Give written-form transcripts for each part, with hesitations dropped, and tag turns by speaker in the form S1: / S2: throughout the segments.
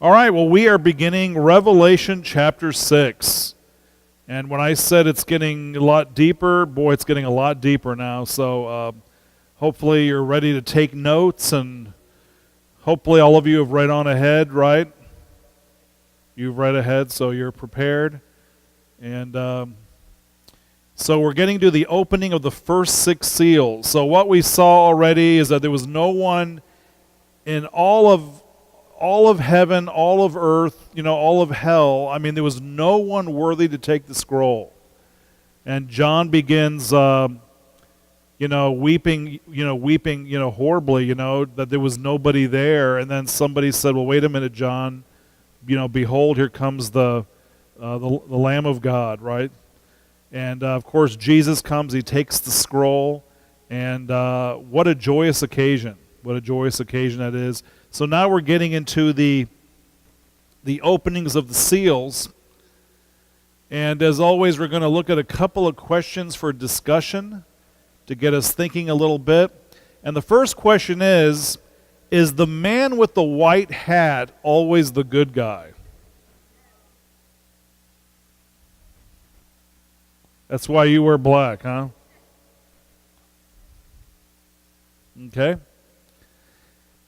S1: All right, well, we are beginning Revelation chapter 6. And when I said it's getting a lot deeper, boy, it's getting a lot deeper now. So hopefully you're ready to take notes, and hopefully all of you have read on ahead, right? You've read ahead, so you're prepared. And so we're getting to the opening of the first 6 seals. So what we saw already is that there was no one in all of heaven, all of earth, all of hell. I mean, there was no one worthy to take the scroll. And John begins, weeping, horribly, that there was nobody there. And then somebody said, well, wait a minute, John, behold, here comes the Lamb of God, right? And, of course, Jesus comes, he takes the scroll, and what a joyous occasion. What a joyous occasion that is. So now we're getting into the openings of the seals. And as always, we're going to look at a couple of questions for discussion to get us thinking a little bit. And the first question is the man with the white hat always the good guy? That's why you wear black, huh? Okay.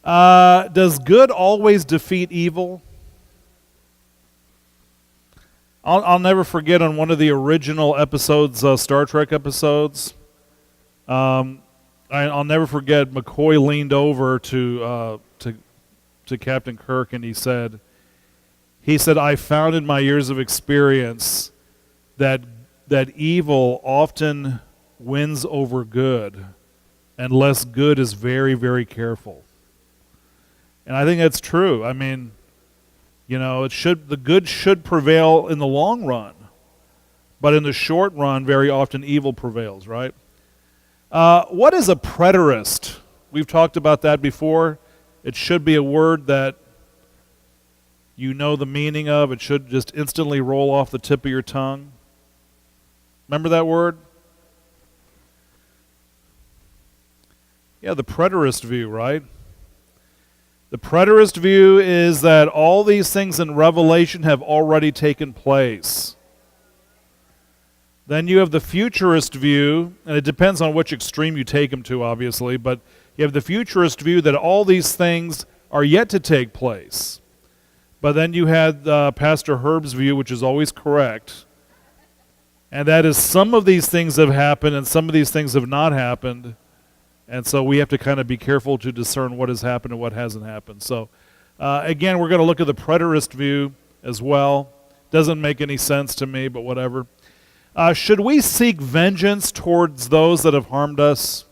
S1: Does good always defeat evil? I'll never forget on one of the original episodes, Star Trek episodes. I'll never forget. McCoy leaned over to Captain Kirk and he said, "I found in my years of experience that evil often wins over good, unless good is very, very careful." And I think that's true. I mean, the good should prevail in the long run, but in the short run, very often evil prevails, right? What is a preterist? We've talked about that before. It should be a word that you know the meaning of. It should just instantly roll off the tip of your tongue. Remember that word? Yeah, the preterist view, right? The preterist view is that all these things in Revelation have already taken place. Then you have the futurist view, and it depends on which extreme you take them to, obviously, but you have the futurist view that all these things are yet to take place. But then you had Pastor Herb's view, which is always correct, and that is some of these things have happened and some of these things have not happened. And so we have to kind of be careful to discern what has happened and what hasn't happened. So, again, we're going to look at the preterist view as well. Doesn't make any sense to me, but whatever. Should we seek vengeance towards those that have harmed us?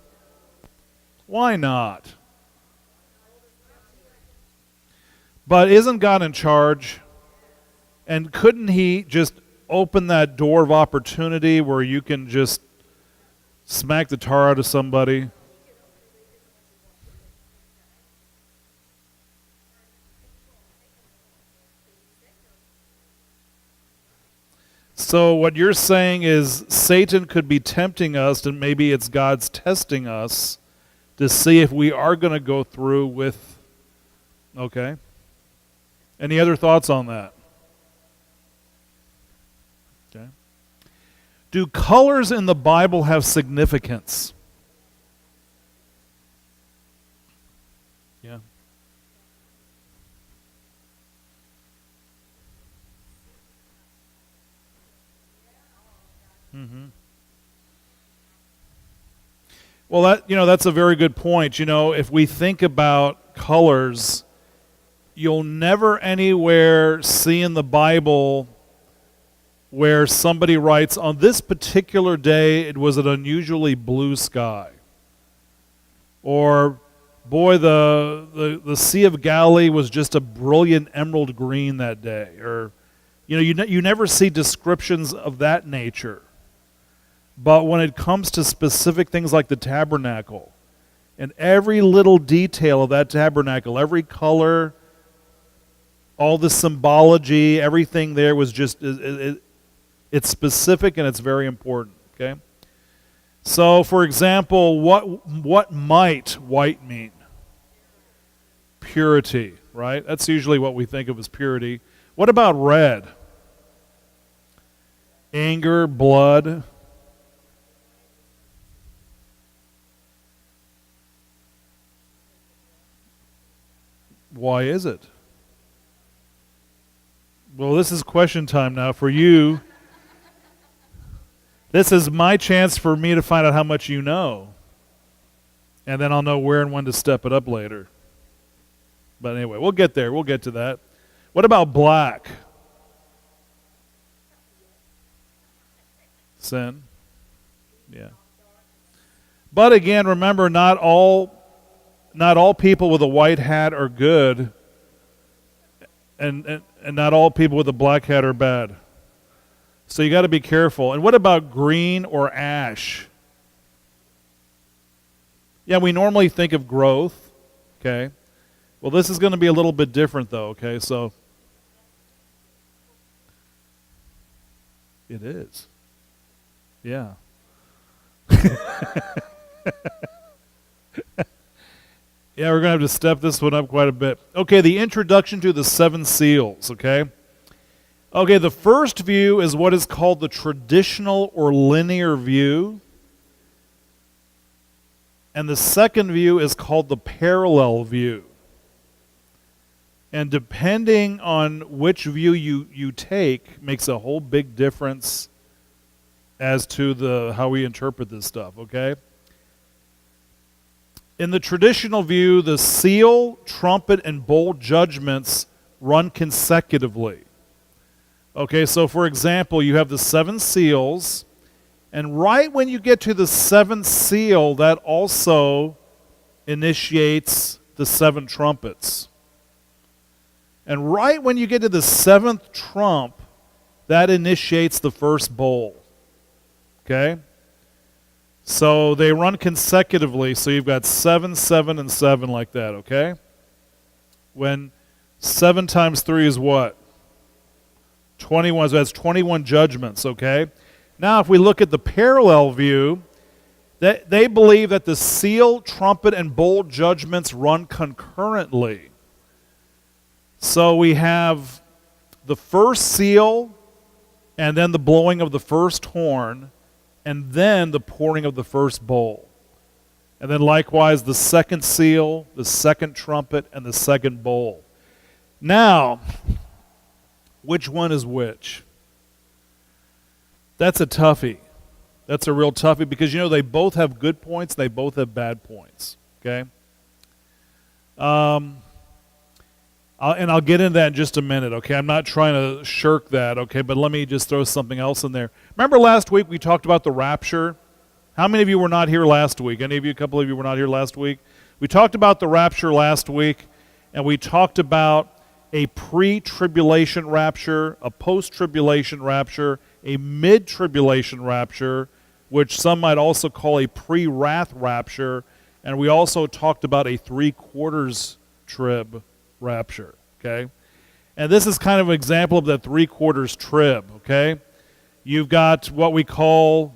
S1: Why not? But isn't God in charge? And couldn't he just open that door of opportunity where you can just smack the tar out of somebody? So what you're saying is Satan could be tempting us, and maybe it's God's testing us to see if we are going to go through with... Okay. Any other thoughts on that? Okay. Do colors in the Bible have significance? Yeah. Mm-hmm. Well, that's a very good point. If we think about colors, you'll never anywhere see in the Bible where somebody writes, on this particular day it was an unusually blue sky. Or, boy, the Sea of Galilee was just a brilliant emerald green that day. Or, you never see descriptions of that nature. But when it comes to specific things like the tabernacle, and every little detail of that tabernacle, every color, all the symbology, everything there was just, it's specific and it's very important, okay? So, for example, what might white mean? Purity. right? That's usually what we think of as purity. What about red? Anger, blood. Why is it? Well, this is question time now for you. This is my chance for me to find out how much you know. And then I'll know where and when to step it up later. But anyway, we'll get there. We'll get to that. What about black? Sin. Yeah. But again, remember, not all people with a white hat are good, and not all people with a black hat are bad. So you got to be careful. And what about green or ash? Yeah, we normally think of growth, okay? Well, this is going to be a little bit different, though, okay? So it is. Yeah. Yeah, we're going to have to step this one up quite a bit. Okay, the introduction to the seven seals, okay? Okay, the first view is what is called the traditional or linear view. And the second view is called the parallel view. And depending on which view you take makes a whole big difference as to how we interpret this stuff, okay? In the traditional view, the seal, trumpet, and bowl judgments run consecutively. Okay, so for example, you have the seven seals, and right when you get to the seventh seal, that also initiates the seven trumpets. And right when you get to the seventh trump, that initiates the first bowl. Okay? So they run consecutively, so you've got 7, 7, and 7 like that, okay? When 7 times 3 is what? 21, so that's 21 judgments, okay? Now if we look at the parallel view, they believe that the seal, trumpet, and bowl judgments run concurrently. So we have the first seal, and then the blowing of the first horn, and then the pouring of the first bowl. And then likewise the second seal, the second trumpet, and the second bowl. Now, which one is which? That's a toughie. That's a real toughie because, you know, they both have good points, they both have bad points. Okay? And I'll get into that in just a minute, okay? I'm not trying to shirk that, okay? But let me just throw something else in there. Remember last week we talked about the rapture? How many of you were not here last week? Any of you, a couple of you were not here last week? We talked about the rapture last week, and we talked about a pre-tribulation rapture, a post-tribulation rapture, a mid-tribulation rapture, which some might also call a pre-wrath rapture, and we also talked about a three-quarters trib rapture, okay? And this is kind of an example of the three-quarters trib, okay? You've got what we call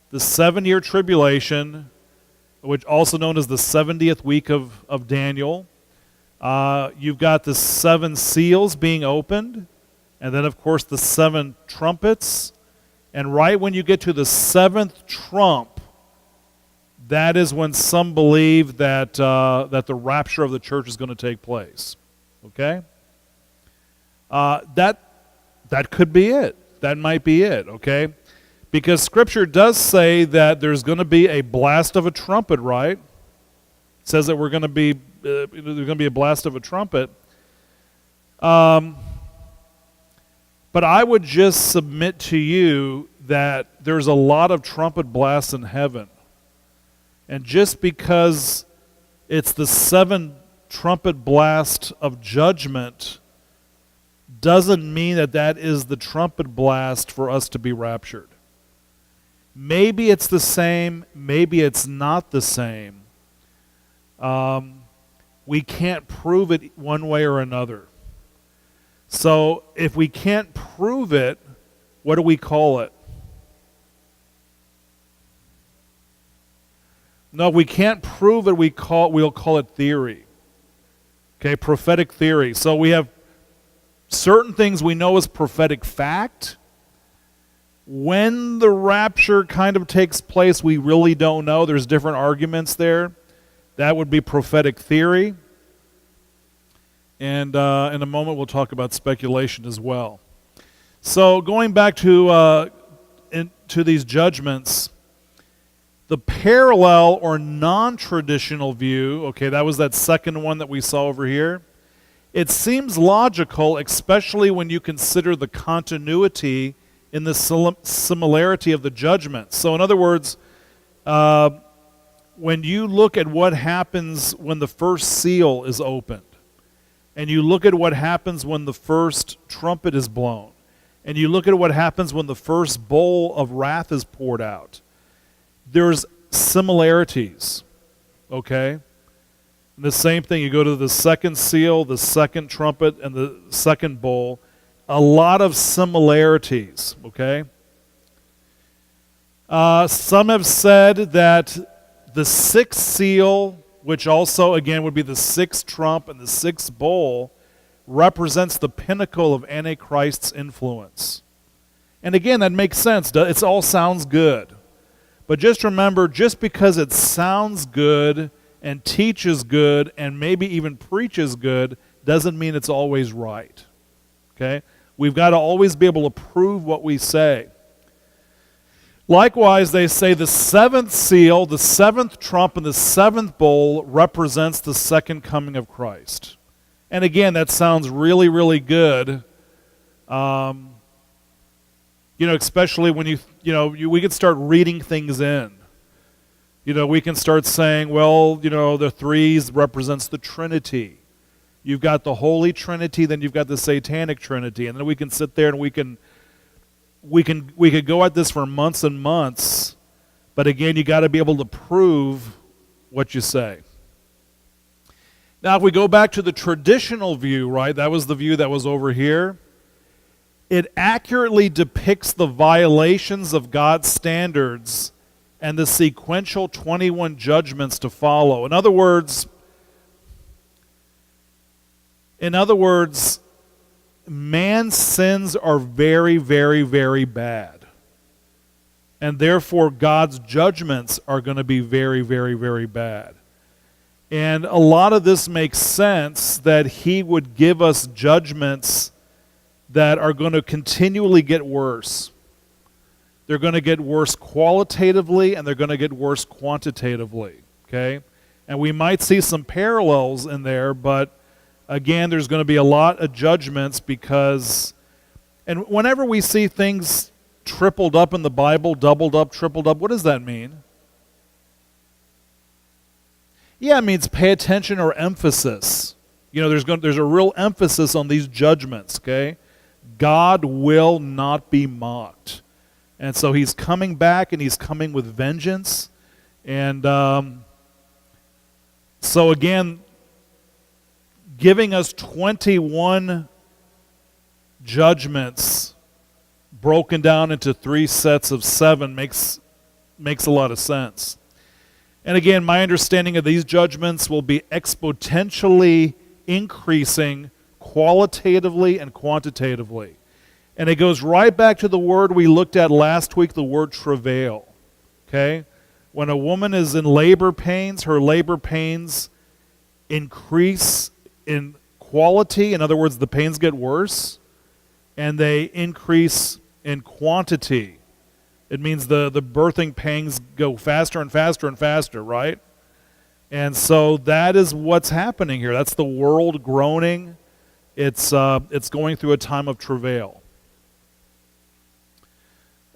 S1: the 7-year tribulation, which also known as the 70th week of Daniel. You've got the 7 seals being opened, and then, of course, the 7 trumpets. And right when you get to the 7th trump, that is when some believe that that the rapture of the church is going to take place. Okay? That could be it. That might be it, okay? Because Scripture does say that there's going to be a blast of a trumpet, right? It says that there's going to be a blast of a trumpet. But I would just submit to you that there's a lot of trumpet blasts in heaven. And just because it's the 7 trumpet blast of judgment doesn't mean that that is the trumpet blast for us to be raptured. Maybe it's the same, maybe it's not the same. We can't prove it one way or another. So if we can't prove it, what do we call it? No, if we can't prove it, we'll call it theory. Okay, prophetic theory. So we have certain things we know as prophetic fact. When the rapture kind of takes place, we really don't know. There's different arguments there. That would be prophetic theory. And in a moment, we'll talk about speculation as well. So going back to these judgments, the parallel or non-traditional view, okay, that was that second one that we saw over here. It seems logical, especially when you consider the continuity in the similarity of the judgments. So in other words, when you look at what happens when the first seal is opened, and you look at what happens when the first trumpet is blown, and you look at what happens when the first bowl of wrath is poured out, there's similarities, okay? And the same thing, you go to the second seal, the second trumpet, and the second bowl, a lot of similarities, okay? Some have said that the sixth seal, which also, again, would be the sixth trump and the sixth bowl, represents the pinnacle of Antichrist's influence. And again, that makes sense. It all sounds good. But just remember, just because it sounds good and teaches good and maybe even preaches good doesn't mean it's always right. Okay? We've got to always be able to prove what we say. Likewise, they say the seventh seal, the seventh trump, and the seventh bowl represents the second coming of Christ. And again, that sounds really, really good. Especially when we can start reading things in. We can start saying, well, the threes represents the Trinity. You've got the Holy Trinity, then you've got the Satanic Trinity, and then we can sit there and we could go at this for months and months. But again, you got to be able to prove what you say. Now, if we go back to the traditional view, right, that was the view that was over here. It accurately depicts the violations of God's standards and the sequential 21 judgments to follow. In other words, man's sins are very, very, very bad. And therefore, God's judgments are going to be very, very, very bad. And a lot of this makes sense that He would give us judgments that are going to continually get worse. They're going to get worse qualitatively and they're going to get worse quantitatively, okay? And we might see some parallels in there, but again, there's going to be a lot of judgments and whenever we see things tripled up in the Bible, doubled up, tripled up, what does that mean? Yeah, it means pay attention or emphasis. There's a real emphasis on these judgments, okay? God will not be mocked. And so He's coming back and He's coming with vengeance. And so again, giving us 21 judgments broken down into 3 sets of 7 makes a lot of sense. And again, my understanding of these judgments will be exponentially increasing qualitatively and quantitatively. And it goes right back to the word we looked at last week, the word travail. Okay? When a woman is in labor pains, her labor pains increase in quality. In other words, the pains get worse, and they increase in quantity. It means the birthing pangs go faster and faster and faster, right? And so that is what's happening here. That's the world groaning. It's going through a time of travail.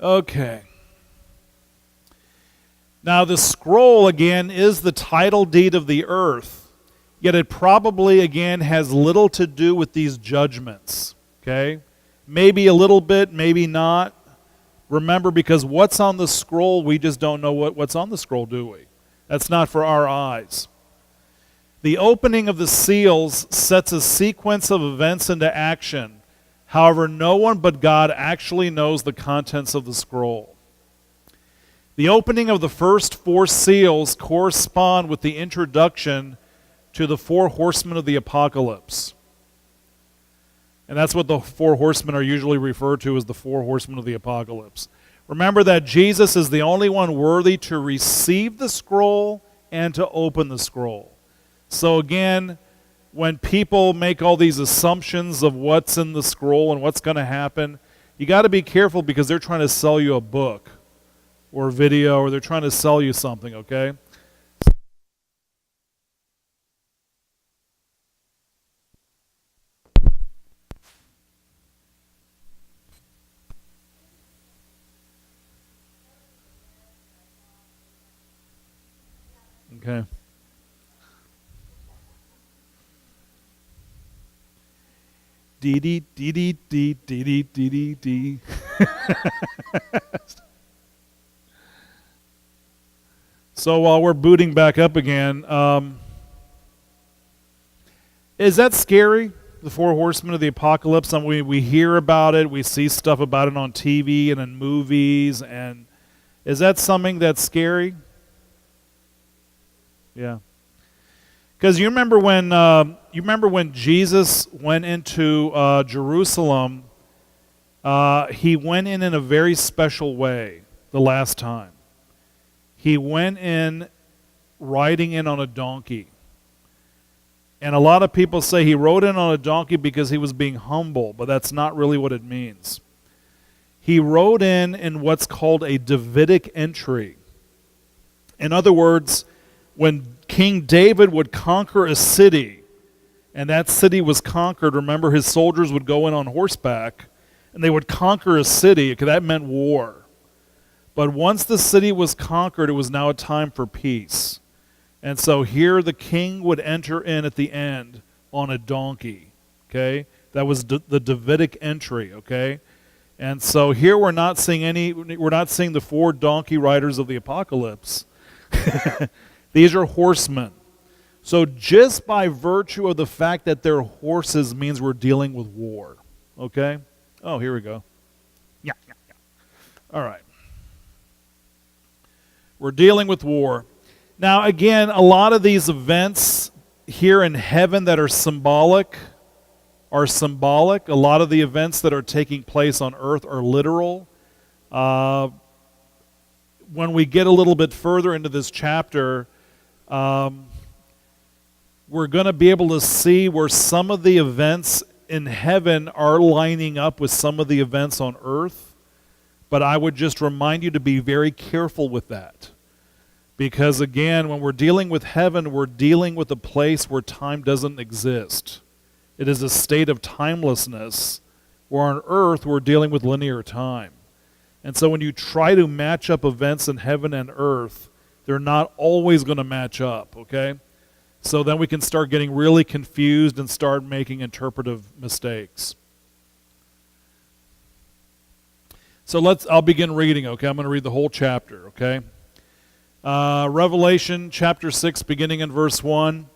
S1: Okay. Now the scroll, again, is the title deed of the earth, yet it probably, again, has little to do with these judgments. Okay? Maybe a little bit, maybe not. Remember, because what's on the scroll, we just don't know what's on the scroll, do we? That's not for our eyes. The opening of the seals sets a sequence of events into action. However, no one but God actually knows the contents of the scroll. The opening of the first 4 seals correspond with the introduction to the four horsemen of the apocalypse. And that's what the four horsemen are usually referred to as, the four horsemen of the apocalypse. Remember that Jesus is the only one worthy to receive the scroll and to open the scroll. So again, when people make all these assumptions of what's in the scroll and what's going to happen, you got to be careful, because they're trying to sell you a book or a video, or they're trying to sell you something, okay? Okay. Dee dee dee dee dee dee dee dee dee. So while we're booting back up again, is that scary? The four horsemen of the apocalypse? And we hear about it, we see stuff about it on TV and in movies, and is that something that's scary? Yeah. Because you remember when Jesus went into Jerusalem, he went in a very special way the last time. He went in riding in on a donkey. And a lot of people say he rode in on a donkey because he was being humble, but that's not really what it means. He rode in what's called a Davidic entry. In other words, when King David would conquer a city, and that city was conquered, remember, his soldiers would go in on horseback, and they would conquer a city, because that meant war. But once the city was conquered, it was now a time for peace. And so here the king would enter in at the end on a donkey, okay? That was the Davidic entry, okay? And so here we're not seeing the four donkey riders of the apocalypse. These are horsemen. So just by virtue of the fact that they're horses means we're dealing with war. Okay? Oh, here we go. Yeah. All right. We're dealing with war. Now, again, a lot of these events here in heaven that are symbolic. A lot of the events that are taking place on earth are literal. When we get a little bit further into this chapter, we're going to be able to see where some of the events in heaven are lining up with some of the events on earth. But I would just remind you to be very careful with that. Because again, when we're dealing with heaven, we're dealing with a place where time doesn't exist. It is a state of timelessness, where on earth we're dealing with linear time. And so when you try to match up events in heaven and earth, they're not always going to match up, okay? So then we can start getting really confused and start making interpretive mistakes. So I'll begin reading, okay? I'm going to read the whole chapter, okay? Revelation chapter 6, beginning in verse 1.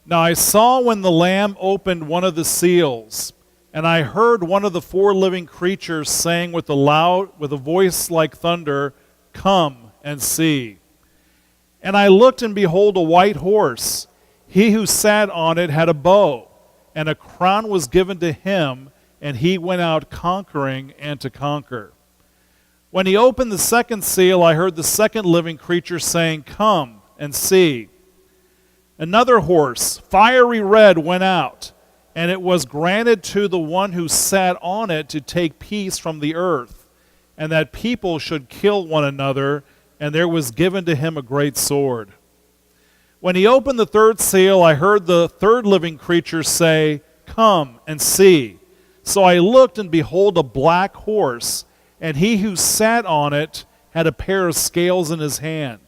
S1: Now I saw when the Lamb opened one of the seals, and I heard one of the four living creatures saying with a voice like thunder, "Come and see." And I looked, and behold, a white horse. He who sat on it had a bow, and a crown was given to him, and he went out conquering and to conquer. When he opened the second seal, I heard the second living creature saying, "Come and see." Another horse, fiery red, went out, and it was granted to the one who sat on it to take peace from the earth, and that people should kill one another, and there was given to him a great sword. When he opened the third seal, I heard the third living creature say, "Come and see." So I looked, and behold, a black horse, and he who sat on it had a pair of scales in his hand.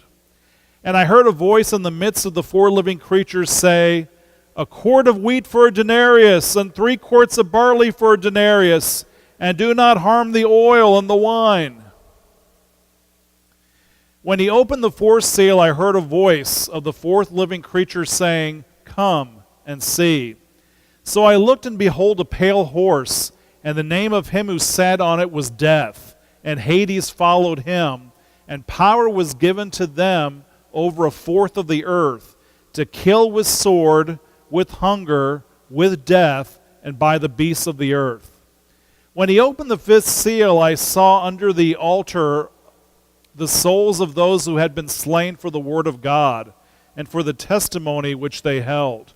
S1: And I heard a voice in the midst of the four living creatures say, "A quart of wheat for a denarius, and 3 quarts of barley for a denarius, and do not harm the oil and the wine." When he opened the fourth seal, I heard a voice of the fourth living creature saying, "Come and see." So I looked, and behold, a pale horse, and the name of him who sat on it was Death, and Hades followed him, and power was given to them over a fourth of the earth, to kill with sword, with hunger, with death, and by the beasts of the earth. When he opened the fifth seal, I saw under the altar the souls of those who had been slain for the word of God and for the testimony which they held.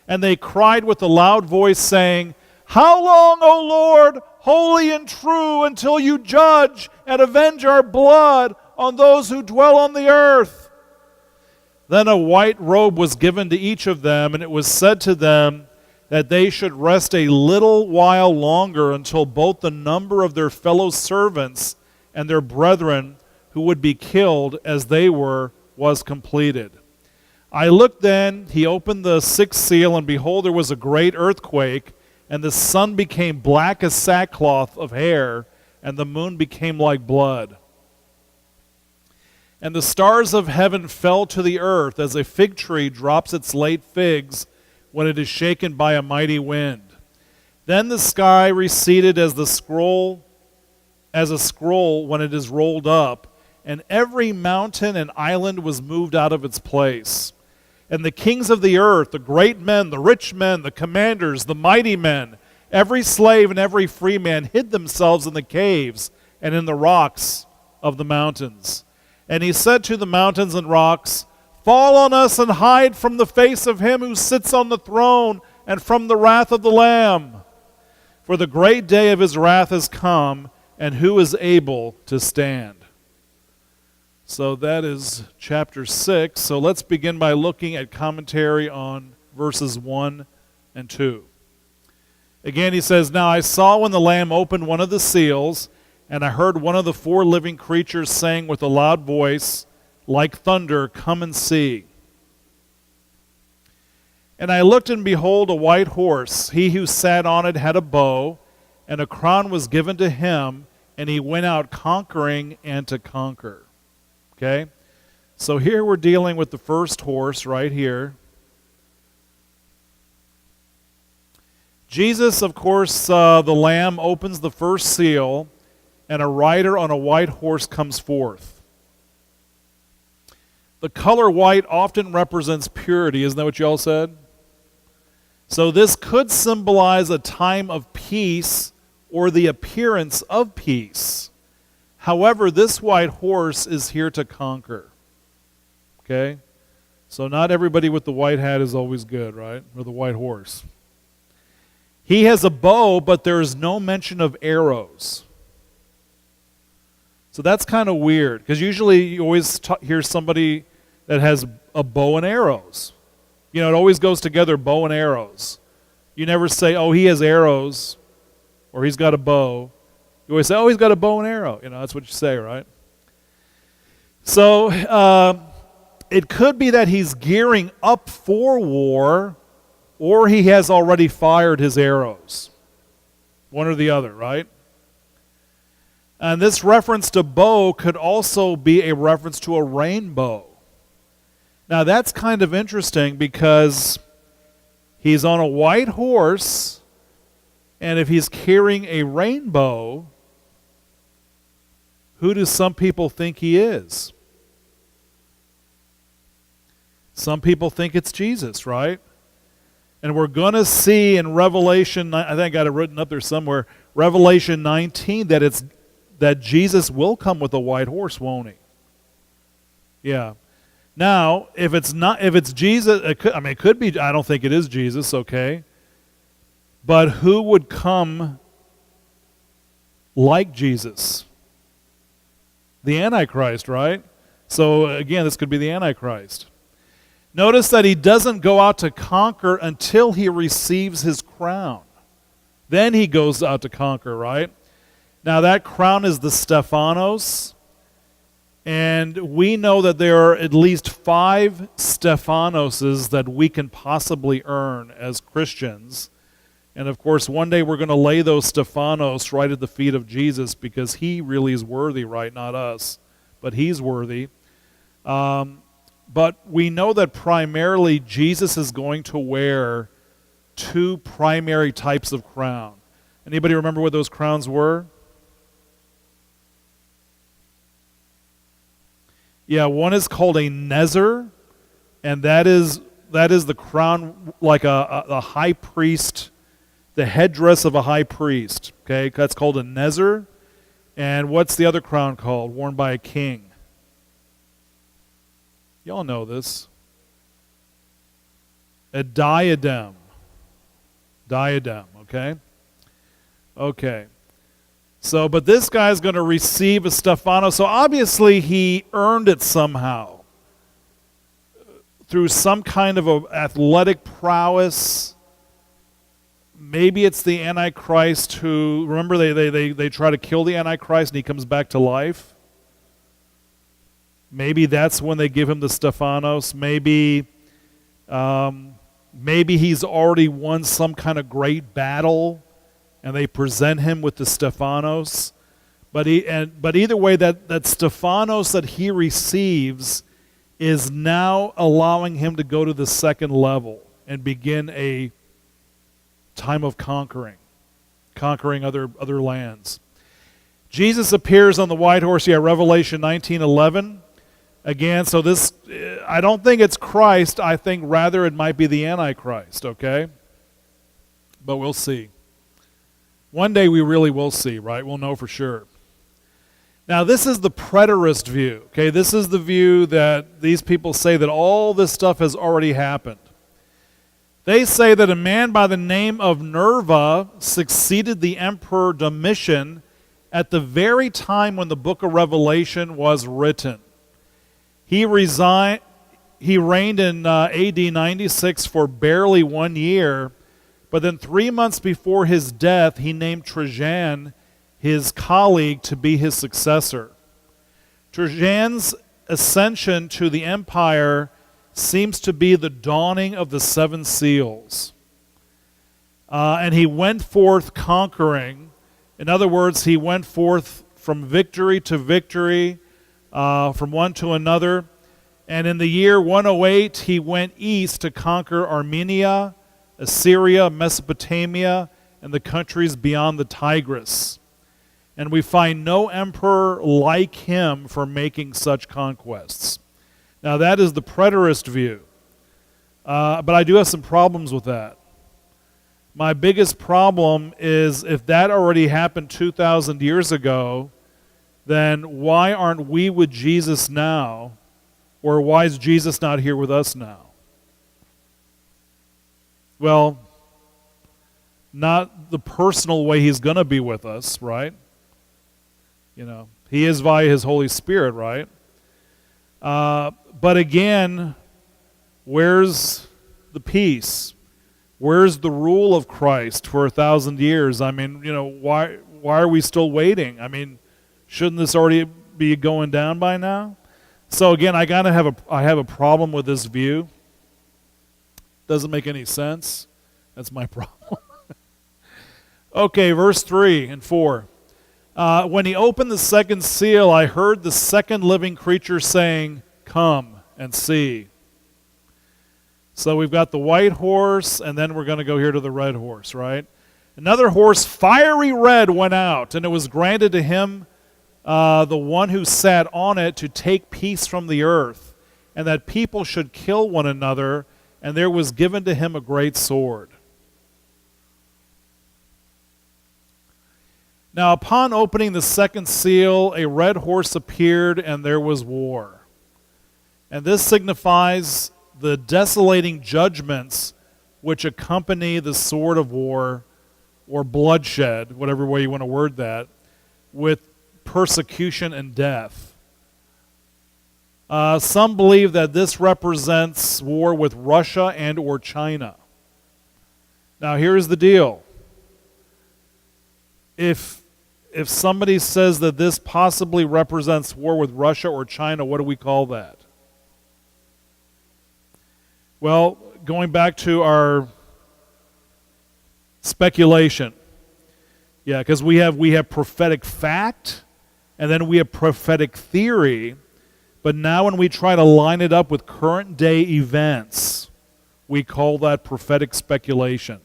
S1: And they cried with a loud voice, saying, How long, O Lord, holy and true, until you judge and avenge our blood on those who dwell on the earth? Then a white robe was given to each of them, and it was said to them that they should rest a little while longer until both the number of their fellow servants and their brethren who would be killed as they were was completed. I looked then, he opened the sixth seal, and behold, there was a great earthquake, and the sun became black as sackcloth of hair, and the moon became like blood. And the stars of heaven fell to the earth, as a fig tree drops its late figs when it is shaken by a mighty wind. Then the sky receded as a scroll when it is rolled up, and every mountain and island was moved out of its place. And the kings of the earth, the great men, the rich men, the commanders, the mighty men, every slave and every free man hid themselves in the caves and in the rocks of the mountains. And he said to the mountains and rocks, Fall on us and hide from the face of him who sits on the throne and from the wrath of the Lamb. For the great day of his wrath has come, and who is able to stand? So that is chapter 6. So let's begin by looking at commentary on verses 1 and 2. Again, he says, Now I saw when the Lamb opened one of the seals, and I heard one of the four living creatures saying with a loud voice, like thunder, Come and see. And I looked, and behold, a white horse. He who sat on it had a bow, and a crown was given to him, and he went out conquering and to conquer. Okay? So here we're dealing with the first horse right here. Jesus, of course, the Lamb opens the first seal, and a rider on a white horse comes forth. The color white often represents purity. Isn't that what you all said? So this could symbolize a time of peace or the appearance of peace. However, this white horse is here to conquer. Okay? So not everybody with the white hat is always good, right? Or the white horse. He has a bow, but there is no mention of arrows. So that's kind of weird, because usually you always hear somebody that has a bow and arrows. You know, it always goes together, bow and arrows. You never say, oh, he has arrows, or he's got a bow. You always say, oh, he's got a bow and arrow. You know, that's what you say, right? So it could be that he's gearing up for war, or he has already fired his arrows. One or the other, right? And this reference to bow could also be a reference to a rainbow. Now that's kind of interesting because he's on a white horse, and if he's carrying a rainbow, who do some people think he is? Some people think it's Jesus, right? And we're going to see in Revelation, I think I got it written up there somewhere, Revelation 19, that Jesus will come with a white horse, won't he? Yeah. Now, if it's Jesus, it could be, I don't think it is Jesus, okay? But who would come like Jesus? The Antichrist, right? So again, this could be the Antichrist. Notice that he doesn't go out to conquer until he receives his crown. Then he goes out to conquer, right? Now that crown is the Stephanos, and we know that there are at least 5 Stephanoses that we can possibly earn as Christians. And of course, one day we're going to lay those Stephanos right at the feet of Jesus because he really is worthy, right? Not us, but he's worthy. But we know that primarily Jesus is going to wear 2 primary types of crown. Anybody remember what those crowns were? Yeah, one is called a Nezer, and that is the crown, like a high priest, the headdress of a high priest. Okay, that's called a nezer. And what's the other crown called, worn by a king? Y'all know this. A diadem. Diadem, okay? Okay. So, but this guy's going to receive a Stephanos. So obviously he earned it somehow. Through some kind of a athletic prowess. Maybe it's the Antichrist who, remember they try to kill the Antichrist and he comes back to life. Maybe that's when they give him the Stephanos. Maybe he's already won some kind of great battle and they present him with the Stephanos. But either way, that Stephanos that he receives is now allowing him to go to the second level and begin a time of conquering other lands. Jesus appears on the white horse, Revelation 19:11. Again, so this, I don't think it's Christ. I think rather it might be the Antichrist, okay? But we'll see. One day we really will see, right? We'll know for sure. Now, this is the preterist view, okay? This is the view that these people say that all this stuff has already happened. They say that a man by the name of Nerva succeeded the Emperor Domitian at the very time when the book of Revelation was written. He reigned in AD 96 for barely 1 year, but then 3 months before his death, he named Trajan, his colleague, to be his successor. Trajan's ascension to the empire seems to be the dawning of the seven seals. And he went forth conquering. In other words, he went forth from victory to victory, from one to another. And in the year 108, he went east to conquer Armenia, Assyria, Mesopotamia, and the countries beyond the Tigris. And we find no emperor like him for making such conquests. Now that is the preterist view. But I do have some problems with that. My biggest problem is if that already happened 2,000 years ago, then why aren't we with Jesus now? Or why is Jesus not here with us now? Well, not the personal way he's going to be with us, right? You know, he is via his Holy Spirit, right? But again, where's the peace? Where's the rule of Christ for 1,000 years? I mean, you know, why are we still waiting? I mean, shouldn't this already be going down by now? So again, I have a problem with this view. Doesn't make any sense. That's my problem. Okay, verse 3 and 4. When he opened the second seal, I heard the second living creature saying, "Come and see." So we've got the white horse, and then we're going to go here to the red horse, right? Another horse, fiery red, went out, and it was granted to him, the one who sat on it, to take peace from the earth, and that people should kill one another, and there was given to him a great sword. Now upon opening the second seal, a red horse appeared, and there was war. And this signifies the desolating judgments which accompany the sword of war, or bloodshed, whatever way you want to word that, with persecution and death. Some believe that this represents war with Russia and or China. Now here's the deal. If somebody says that this possibly represents war with Russia or China, what do we call that? Well, going back to our speculation. Yeah, because we have prophetic fact, and then we have prophetic theory, but now when we try to line it up with current day events, we call that prophetic speculation.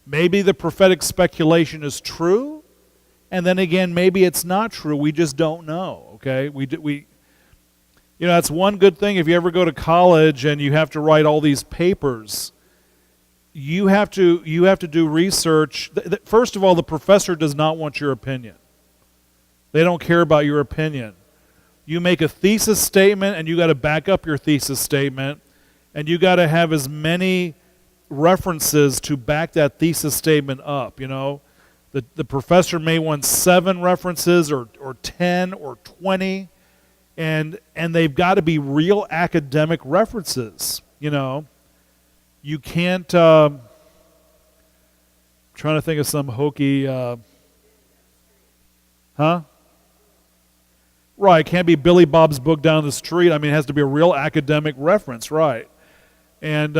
S1: Maybe the prophetic speculation is true, and then again, maybe it's not true. We just don't know, okay? You know, that's one good thing if you ever go to college and you have to write all these papers. You have to do research. First of all, the professor does not want your opinion. They don't care about your opinion. You make a thesis statement and you got to back up your thesis statement, and you got to have as many references to back that thesis statement up, you know. The professor may want 7 references or 10 or 20, and they've got to be real academic references, you know. You can't, trying to think of some hokey, Right, it can't be Billy Bob's book down the street. I mean, it has to be a real academic reference, right? And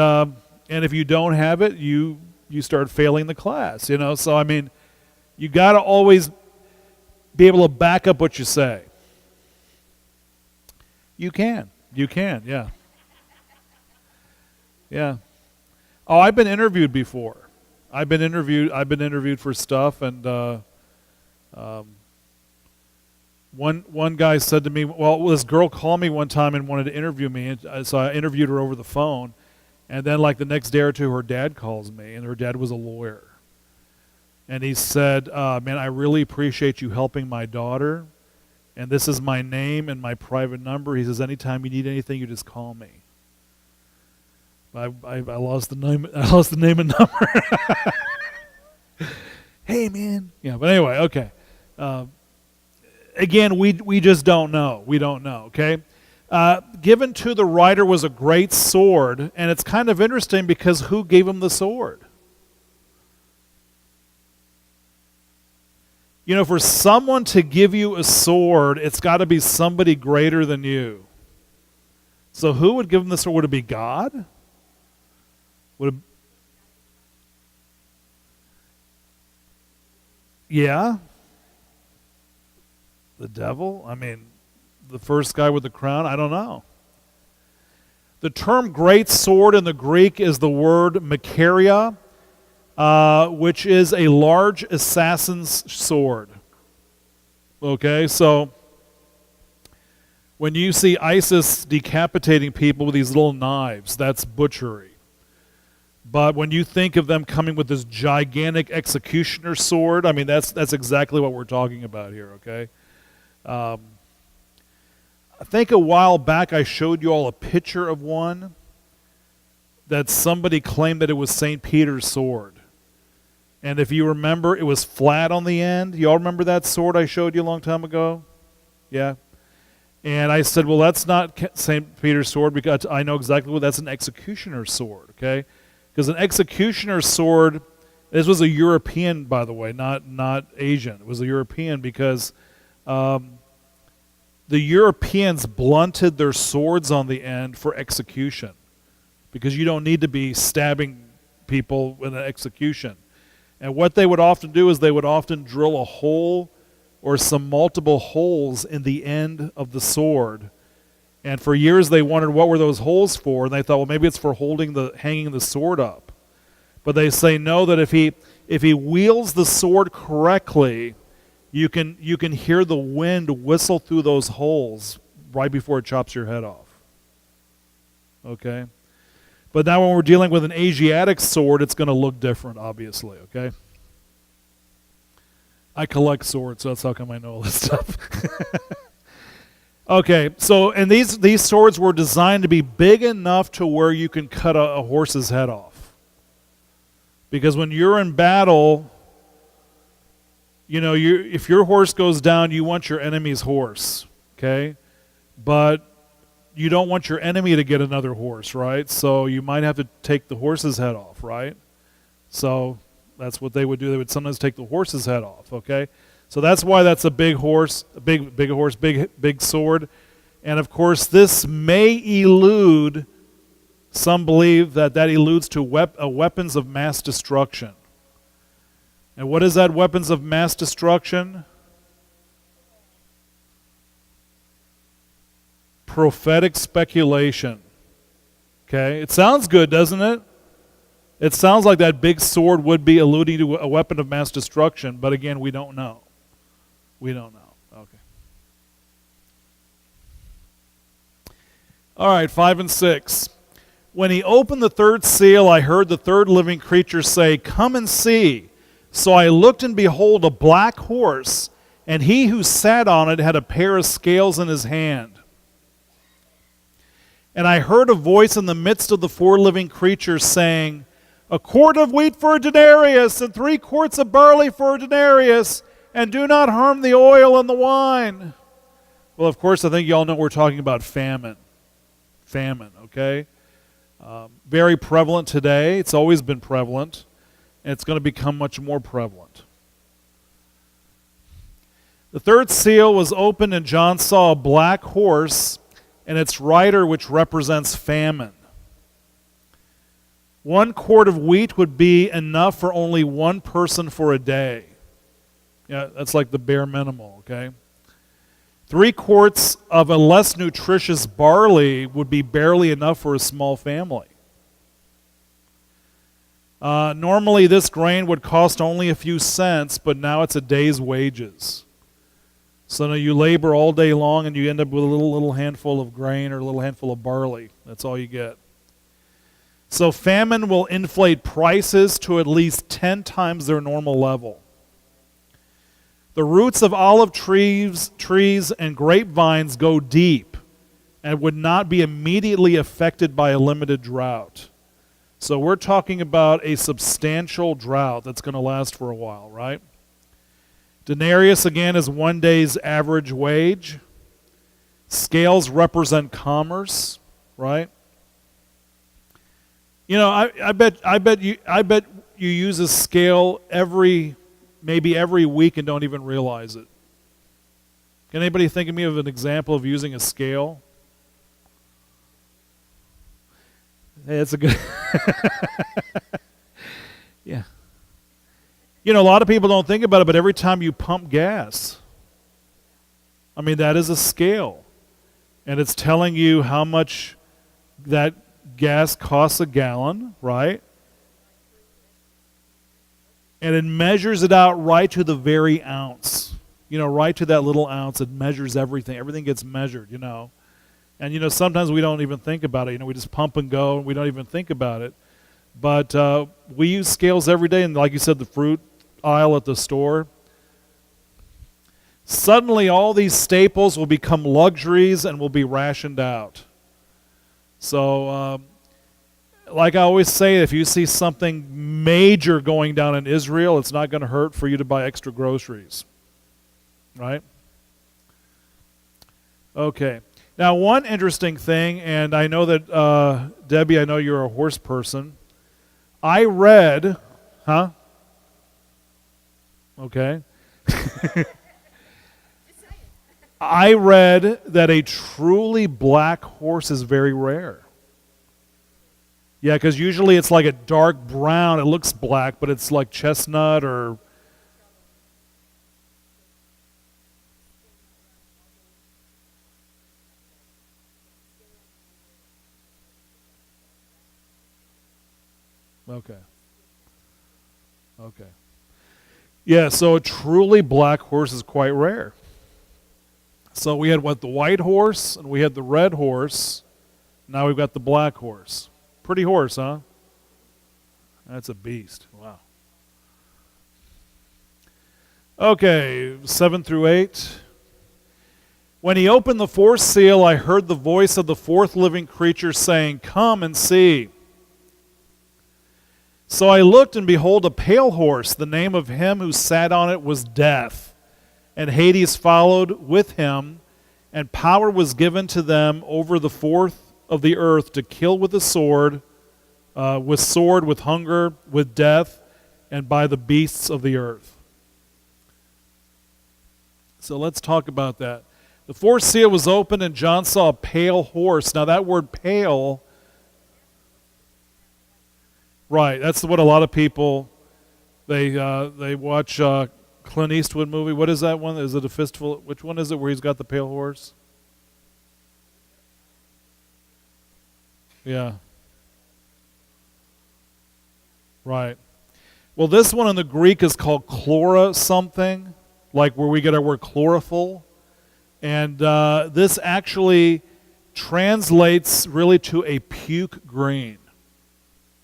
S1: if you don't have it, you start failing the class, you know. So, I mean, you got to always be able to back up what you say. You can, yeah. Yeah. Oh, I've been interviewed before. I've been interviewed for stuff, and one guy said to me, well, this girl called me one time and wanted to interview me, and so I interviewed her over the phone, and then like the next day or two, her dad calls me, and her dad was a lawyer. And he said, man, I really appreciate you helping my daughter, and this is my name and my private number. He says, anytime you need anything, you just call me. I lost the name. I lost the name and number. Hey, man. Yeah, but anyway, okay. Again, we just don't know. We don't know. Okay. Given to the writer was a great sword, and it's kind of interesting because who gave him the sword? You know, for someone to give you a sword, it's got to be somebody greater than you. So who would give him the sword? Would it be God? Yeah. The devil? I mean, the first guy with the crown? I don't know. The term great sword in the Greek is the word Makaria, which is a large assassin's sword. Okay, so when you see ISIS decapitating people with these little knives, that's butchery. But when you think of them coming with this gigantic executioner sword, I mean, that's exactly what we're talking about here, okay? I think a while back I showed you all a picture of one that somebody claimed that it was St. Peter's sword. And if you remember, it was flat on the end. You all remember that sword I showed you a long time ago? Yeah? And I said, well, that's not St. Peter's sword because I know exactly what that's an executioner's sword, okay? Because an executioner's sword, this was a European, by the way, not Asian. It was a European because the Europeans blunted their swords on the end for execution, because you don't need to be stabbing people in an execution. And what they would often do is they would often drill a hole or some multiple holes in the end of the sword. And for years they wondered what were those holes for, and they thought, well, maybe it's for hanging the sword up. But they say no, that if he wields the sword correctly, you can hear the wind whistle through those holes right before it chops your head off. Okay? But now when we're dealing with an Asiatic sword, it's going to look different, obviously, okay? I collect swords, so that's how come I know all this stuff. Okay, so, and these swords were designed to be big enough to where you can cut a horse's head off. Because when you're in battle, you know, if your horse goes down, you want your enemy's horse, okay? But you don't want your enemy to get another horse, right? So you might have to take the horse's head off, right? So that's what they would do. They would sometimes take the horse's head off, okay? So that's why that's a big horse, big sword. And of course, this may elude, some believe that eludes to weapons of mass destruction. And what is that weapons of mass destruction? Prophetic speculation. Okay? It sounds good, doesn't it? It sounds like that big sword would be alluding to a weapon of mass destruction, but again, we don't know. We don't know. Okay. All right, 5 and 6. When he opened the third seal, I heard the third living creature say, "Come and see." So I looked, and behold, a black horse, and he who sat on it had a pair of scales in his hand. And I heard a voice in the midst of the four living creatures saying, "A quart of wheat for a denarius, and 3 quarts of barley for a denarius, and do not harm the oil and the wine." Well, of course, I think you all know we're talking about famine. Famine, okay? Very prevalent today. It's always been prevalent, and it's going to become much more prevalent. The third seal was opened, and John saw a black horse and its rider, which represents famine. 1 quart of wheat would be enough for only one person for a day. Yeah, that's like the bare minimum, okay? 3 quarts of a less nutritious barley would be barely enough for a small family. Normally this grain would cost only a few cents, but now it's a day's wages. So now you labor all day long and you end up with a little handful of grain or a little handful of barley. That's all you get. So famine will inflate prices to at least 10 times their normal level. The roots of olive trees and grapevines go deep and would not be immediately affected by a limited drought. So we're talking about a substantial drought that's going to last for a while, right? Denarius, again, is 1 day's average wage. Scales represent commerce, right? You know, I bet you use a scale maybe every week and don't even realize it. Can anybody think of me of an example of using a scale? Hey, that's a good. Yeah. You know, a lot of people don't think about it, but every time you pump gas, I mean, that is a scale. And it's telling you how much that gas costs a gallon, right? And it measures it out right to the very ounce. You know, right to that little ounce. It measures everything. Everything gets measured, you know. And, you know, sometimes we don't even think about it. You know, we just pump and go, and we don't even think about it. But we use scales every day. And like you said, the fruit aisle at the store. Suddenly, all these staples will become luxuries and will be rationed out. So, like I always say, if you see something major going down in Israel, it's not going to hurt for you to buy extra groceries. Right? Okay. Now, one interesting thing, and I know that, Debbie, I know you're a horse person. I read, huh? Okay. I read that a truly black horse is very rare. Yeah, because usually it's like a dark brown. It looks black, but it's like chestnut or... Okay. Okay. Yeah, so a truly black horse is quite rare. So we had the white horse, and we had the red horse. Now we've got the black horse. Pretty horse, huh? That's a beast. Wow. Okay, 7 through 8. When he opened the fourth seal, I heard the voice of the fourth living creature saying, "Come and see." So I looked, and behold, a pale horse. The name of him who sat on it was Death. And Hades followed with him, and power was given to them over the fourth of the earth to kill with the sword, with hunger, with death, and by the beasts of the earth. So let's talk about that. The fourth seal was opened, and John saw a pale horse. Now that word pale, right, that's what a lot of people, they watch Clint Eastwood movie. What is that one? Is it A Fistful? Which one is it where he's got the pale horse? Yeah. Right. Well, this one in the Greek is called chlora something, like where we get our word chlorophyll. And this actually translates really to a puke green.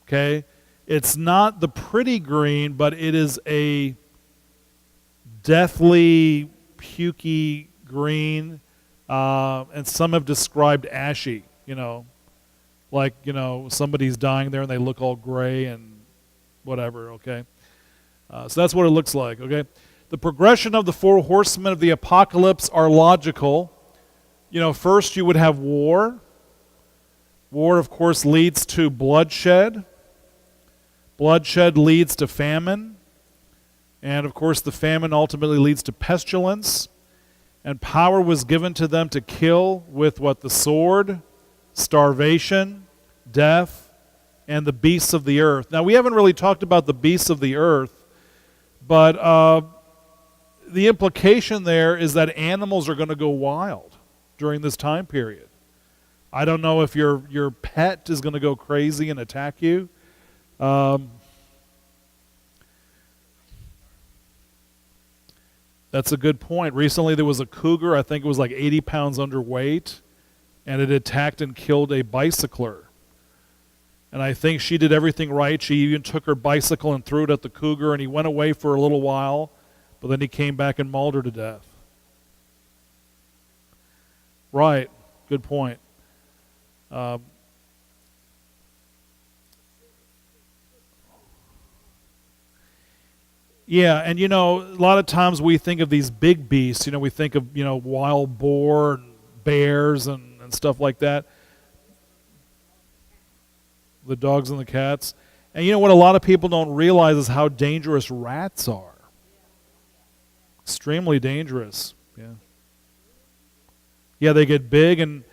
S1: Okay? It's not the pretty green, but it is a deathly, pukey green, and some have described ashy, like, somebody's dying there and they look all gray and whatever, okay? So that's what it looks like, okay? The progression of the four horsemen of the apocalypse are logical. First you would have war. War, of course, leads to bloodshed. Bloodshed leads to famine. And, of course, the famine ultimately leads to pestilence. And power was given to them to kill with what? The sword, starvation, death, and the beasts of the earth. Now, we haven't really talked about the beasts of the earth, but the implication there is that animals are going to go wild during this time period. I don't know if your pet is going to go crazy and attack you. That's a good point. Recently there was a cougar, I think it was like 80 pounds underweight, and it attacked and killed a bicycler. And I think she did everything right. She even took her bicycle and threw it at the cougar, and he went away for a little while, but then he came back and mauled her to death. Right. Good point. Yeah, and a lot of times we think of these big beasts. We think of, wild boar and bears and stuff like that. The dogs and the cats. And what a lot of people don't realize is how dangerous rats are. Extremely dangerous. Yeah. Yeah, they get big, and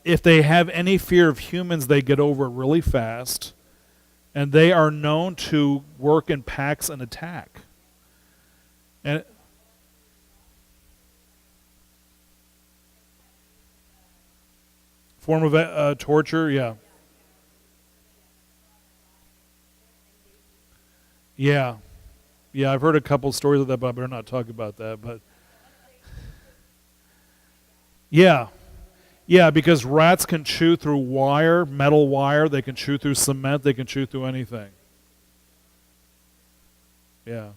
S1: if they have any fear of humans, they get over it really fast. And they are known to work in packs and attack. And form of torture, yeah. Yeah. Yeah, I've heard a couple stories of that, but I better not talk about that. But yeah. Yeah, because rats can chew through wire, metal wire. They can chew through cement. They can chew through anything. Yeah.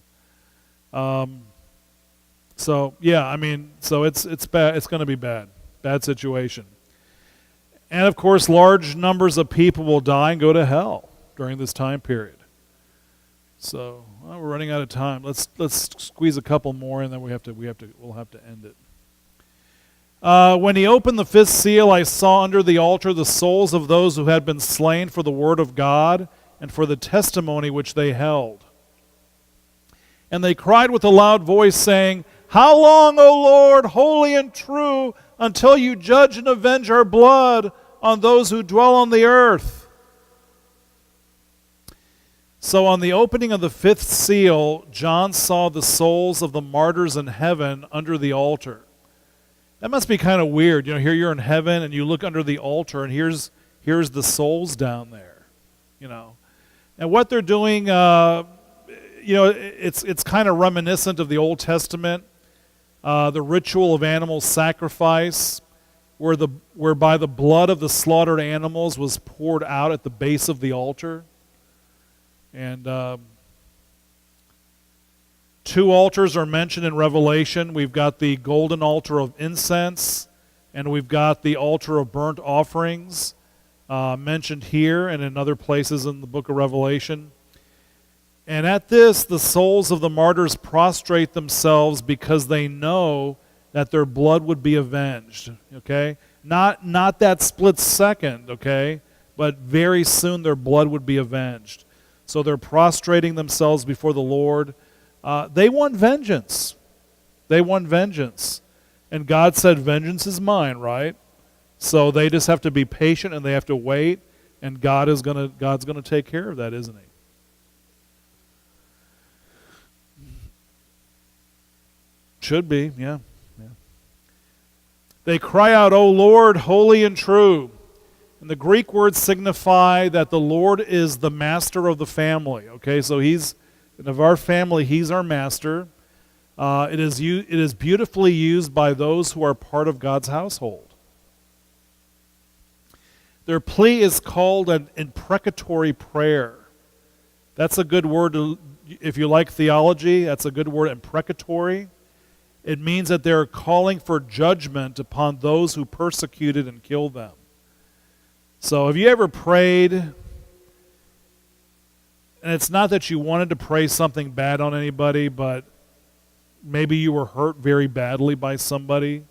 S1: So it's bad. It's going to be bad. Bad situation. And of course, large numbers of people will die and go to hell during this time period. So we're running out of time. Let's squeeze a couple more, and then we'll have to end it. When he opened the fifth seal, I saw under the altar the souls of those who had been slain for the word of God and for the testimony which they held. And they cried with a loud voice, saying, How long, O Lord, holy and true, until you judge and avenge our blood on those who dwell on the earth? So on the opening of the fifth seal, John saw the souls of the martyrs in heaven under the altar. That must be kind of weird. Here you're in heaven and you look under the altar and here's the souls down there. And what they're doing, it's kind of reminiscent of the Old Testament, the ritual of animal sacrifice, whereby the blood of the slaughtered animals was poured out at the base of the altar. And two altars are mentioned in Revelation. We've got the golden altar of incense, and we've got the altar of burnt offerings mentioned here and in other places in the book of Revelation. And at this, the souls of the martyrs prostrate themselves because they know that their blood would be avenged. Okay? Not that split second, okay? But very soon their blood would be avenged. So they're prostrating themselves before the Lord. They want vengeance. They want vengeance. And God said, vengeance is mine, right? So they just have to be patient and they have to wait, and God's gonna take care of that, isn't he? Should be, yeah. They cry out, O Lord, holy and true. And the Greek words signify that the Lord is the master of the family. Okay, so of our family, he's our master. It is beautifully used by those who are part of God's household. Their plea is called an imprecatory prayer. That's a good word if you like theology. That's a good word, imprecatory. It means that they're calling for judgment upon those who persecuted and killed them. So have you ever prayed, and it's not that you wanted to pray something bad on anybody, but maybe you were hurt very badly by somebody,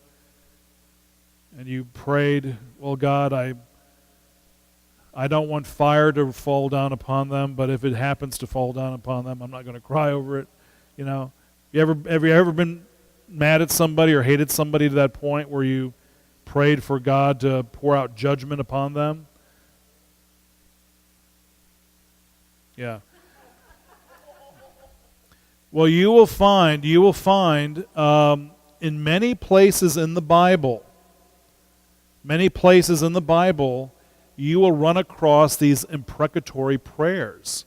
S1: and you prayed, well, God, I don't want fire to fall down upon them, but if it happens to fall down upon them, I'm not going to cry over it. Have you ever been mad at somebody or hated somebody to that point where you prayed for God to pour out judgment upon them? Yeah. Well, you will find in many places in the Bible, you will run across these imprecatory prayers,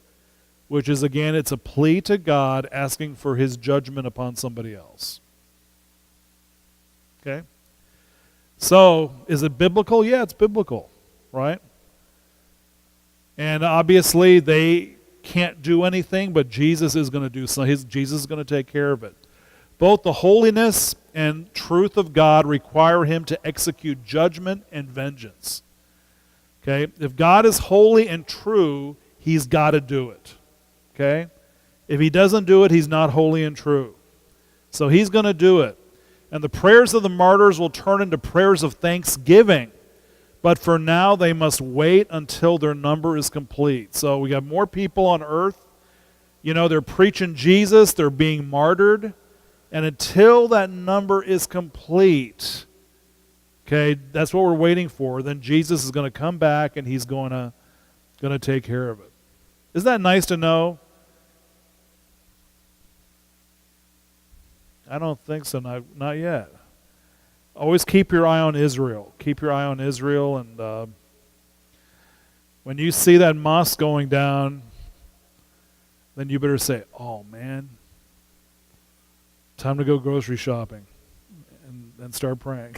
S1: which is, again, it's a plea to God asking for his judgment upon somebody else. Okay? So, is it biblical? Yeah, it's biblical, right? And obviously, they can't do anything, but Jesus is going to do something. Jesus is going to take care of it. Both the holiness and truth of God require him to execute judgment and vengeance. Okay? If God is holy and true, he's got to do it. Okay? If he doesn't do it, he's not holy and true. So he's going to do it. And the prayers of the martyrs will turn into prayers of thanksgiving. But for now, they must wait until their number is complete. So we got more people on earth. They're preaching Jesus. They're being martyred. And until that number is complete, okay, that's what we're waiting for. Then Jesus is going to come back and he's going to take care of it. Isn't that nice to know? I don't think so. Not yet. Always keep your eye on Israel. Keep your eye on Israel, and when you see that mosque going down, then you better say, "Oh man, time to go grocery shopping," and start praying.